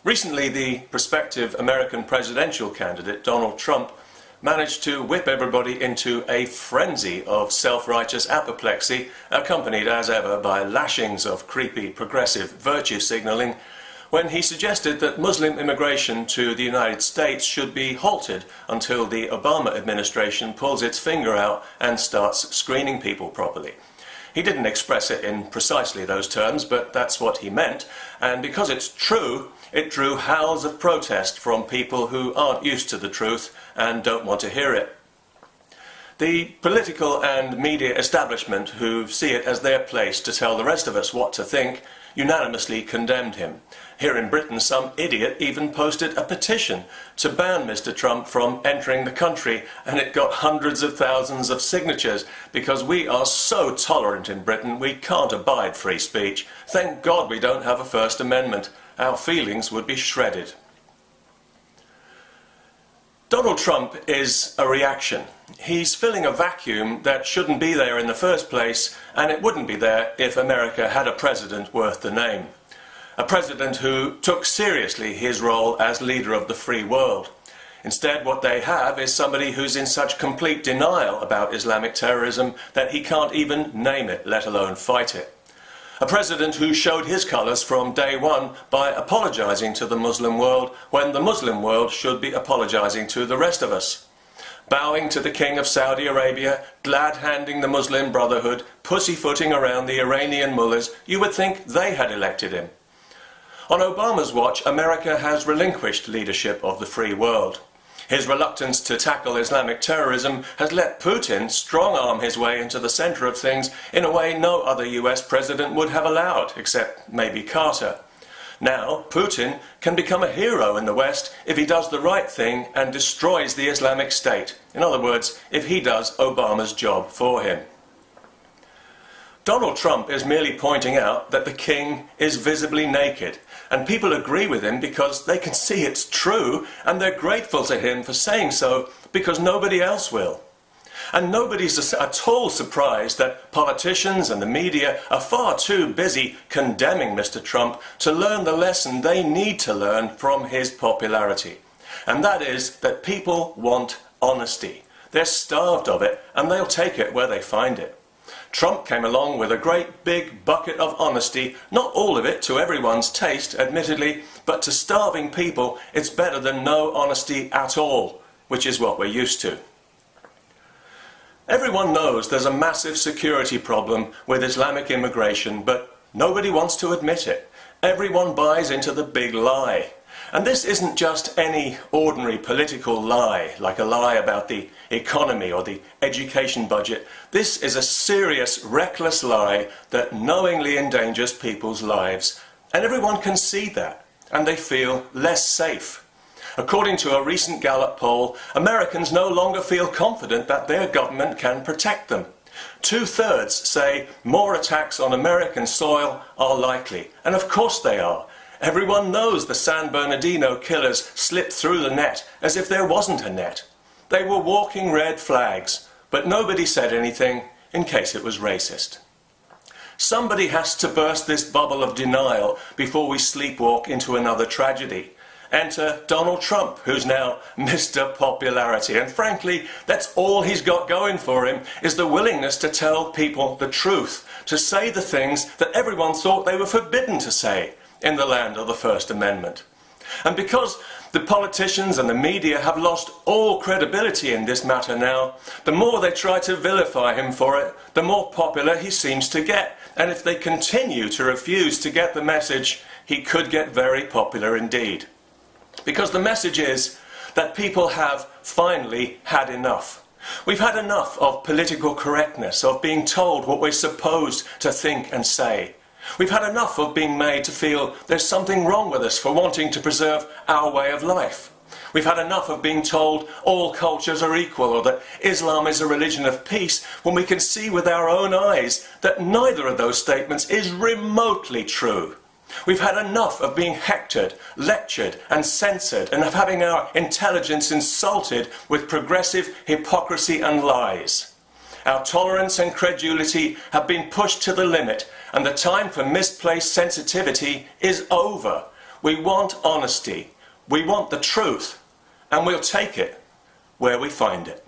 Recently, the prospective American presidential candidate, Donald Trump, managed to whip everybody into a frenzy of self-righteous apoplexy, accompanied as ever by lashings of creepy progressive virtue signalling, when he suggested that Muslim immigration to the United States should be halted until the Obama administration pulls its finger out and starts screening people properly. He didn't express it in precisely those terms, but that's what he meant, and because it's true, it drew howls of protest from people who aren't used to the truth and don't want to hear it. The political and media establishment, who see it as their place to tell the rest of us what to think, unanimously condemned him. Here in Britain, some idiot even posted a petition to ban Mr. Trump from entering the country, and it got hundreds of thousands of signatures because we are so tolerant in Britain we can't abide free speech. Thank God we don't have a First Amendment. Our feelings would be shredded. Donald Trump is a reaction. He's filling a vacuum that shouldn't be there in the first place, and it wouldn't be there if America had a president worth the name. A president who took seriously his role as leader of the free world. Instead, what they have is somebody who's in such complete denial about Islamic terrorism that he can't even name it, let alone fight it. A president who showed his colours from day one by apologising to the Muslim world when the Muslim world should be apologising to the rest of us. Bowing to the King of Saudi Arabia, glad-handing the Muslim Brotherhood, pussyfooting around the Iranian mullahs, you would think they had elected him. On Obama's watch, America has relinquished leadership of the free world. His reluctance to tackle Islamic terrorism has let Putin strong-arm his way into the centre of things in a way no other US president would have allowed, except maybe Carter. Now, Putin can become a hero in the West if he does the right thing and destroys the Islamic State. In other words, if he does Obama's job for him. Donald Trump is merely pointing out that the king is visibly naked, and people agree with him because they can see it's true, and they're grateful to him for saying so because nobody else will. And nobody's at all surprised that politicians and the media are far too busy condemning Mr. Trump to learn the lesson they need to learn from his popularity. And that is that people want honesty. They're starved of it, and they'll take it where they find it. Trump came along with a great big bucket of honesty, not all of it to everyone's taste, admittedly, but to starving people it's better than no honesty at all, which is what we're used to. Everyone knows there's a massive security problem with Islamic immigration, but nobody wants to admit it. Everyone buys into the big lie. And this isn't just any ordinary political lie, like a lie about the economy or the education budget. This is a serious, reckless lie that knowingly endangers people's lives. And everyone can see that, and they feel less safe. According to a recent Gallup poll, Americans no longer feel confident that their government can protect them. 2/3 say more attacks on American soil are likely, and of course they are. Everyone knows the San Bernardino killers slipped through the net as if there wasn't a net. They were walking red flags, but nobody said anything in case it was racist. Somebody has to burst this bubble of denial before we sleepwalk into another tragedy. Enter Donald Trump, who's now Mr. Popularity, and frankly, that's all he's got going for him, is the willingness to tell people the truth, to say the things that everyone thought they were forbidden to say in the land of the First Amendment. And because the politicians and the media have lost all credibility in this matter now, the more they try to vilify him for it, the more popular he seems to get. And if they continue to refuse to get the message, he could get very popular indeed. Because the message is that people have finally had enough. We've had enough of political correctness, of being told what we're supposed to think and say. We've had enough of being made to feel there's something wrong with us for wanting to preserve our way of life. We've had enough of being told all cultures are equal, or that Islam is a religion of peace, when we can see with our own eyes that neither of those statements is remotely true. We've had enough of being hectored, lectured and censored, and of having our intelligence insulted with progressive hypocrisy and lies. Our tolerance and credulity have been pushed to the limit, and the time for misplaced sensitivity is over. We want honesty. We want the truth. And we'll take it where we find it.